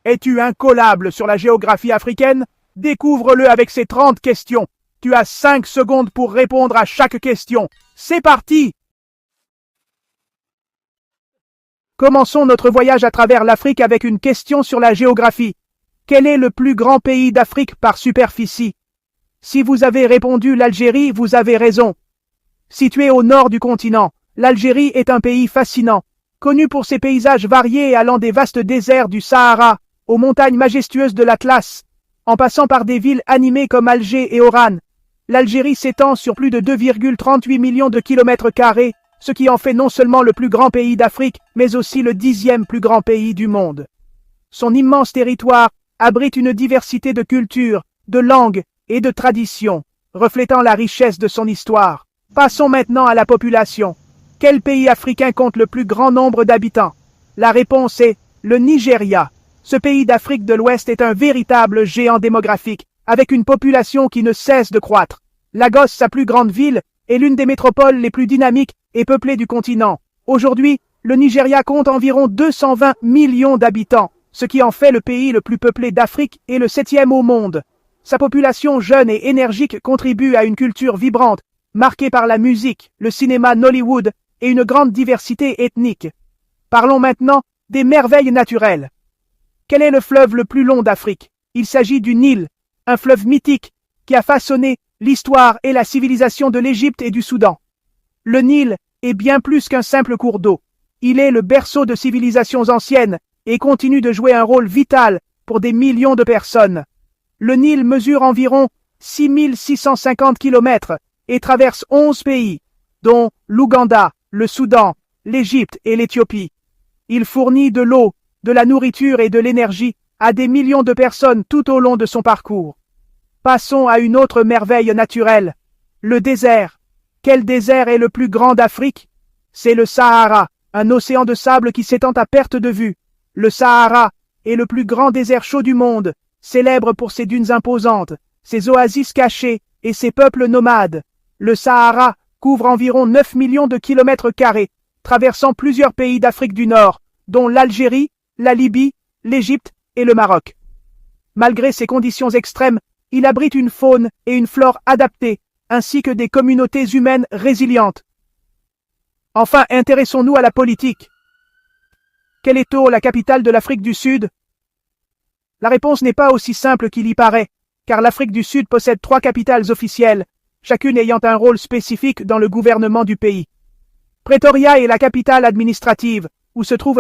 Es-tu incollable sur la géographie africaine? Découvre-le avec ces 30 questions. Tu as 5 secondes pour répondre à chaque question. C'est parti! Commençons notre voyage à travers l'Afrique avec une question sur la géographie. Quel est le plus grand pays d'Afrique par superficie? Si vous avez répondu l'Algérie, vous avez raison. Situé au nord du continent, l'Algérie est un pays fascinant, connu pour ses paysages variés allant des vastes déserts du Sahara aux montagnes majestueuses de l'Atlas, en passant par des villes animées comme Alger et Oran. L'Algérie s'étend sur plus de 2,38 millions de kilomètres carrés, ce qui en fait non seulement le plus grand pays d'Afrique, mais aussi le 10e plus grand pays du monde. Son immense territoire abrite une diversité de cultures, de langues et de traditions, reflétant la richesse de son histoire. Passons maintenant à la population. Quel pays africain compte le plus grand nombre d'habitants? La réponse est le Nigeria. Ce pays d'Afrique de l'Ouest est un véritable géant démographique, avec une population qui ne cesse de croître. Lagos, sa plus grande ville, est l'une des métropoles les plus dynamiques et peuplées du continent. Aujourd'hui, le Nigeria compte environ 220 millions d'habitants, ce qui en fait le pays le plus peuplé d'Afrique et le 7e au monde. Sa population jeune et énergique contribue à une culture vibrante, marquée par la musique, le cinéma Nollywood et une grande diversité ethnique. Parlons maintenant des merveilles naturelles. Quel est le fleuve le plus long d'Afrique? Il s'agit du Nil, un fleuve mythique qui a façonné l'histoire et la civilisation de l'Égypte et du Soudan. Le Nil est bien plus qu'un simple cours d'eau. Il est le berceau de civilisations anciennes et continue de jouer un rôle vital pour des millions de personnes. Le Nil mesure environ 6650 km et traverse 11 pays, dont l'Ouganda, le Soudan, l'Égypte et l'Éthiopie. Il fournit de l'eau, de la nourriture et de l'énergie à des millions de personnes tout au long de son parcours. Passons à une autre merveille naturelle, le désert. Quel désert est le plus grand d'Afrique? C'est le Sahara, un océan de sable qui s'étend à perte de vue. Le Sahara est le plus grand désert chaud du monde, célèbre pour ses dunes imposantes, ses oasis cachées et ses peuples nomades. Le Sahara couvre environ 9 millions de kilomètres carrés, traversant plusieurs pays d'Afrique du Nord, dont l'Algérie, la Libye, l'Égypte et le Maroc. Malgré ces conditions extrêmes, il abrite une faune et une flore adaptées, ainsi que des communautés humaines résilientes. Enfin, intéressons-nous à la politique. Quelle est la capitale de l'Afrique du Sud? La réponse n'est pas aussi simple qu'il y paraît, car l'Afrique du Sud possède 3 capitales officielles, chacune ayant un rôle spécifique dans le gouvernement du pays. Pretoria est la capitale administrative, où se trouve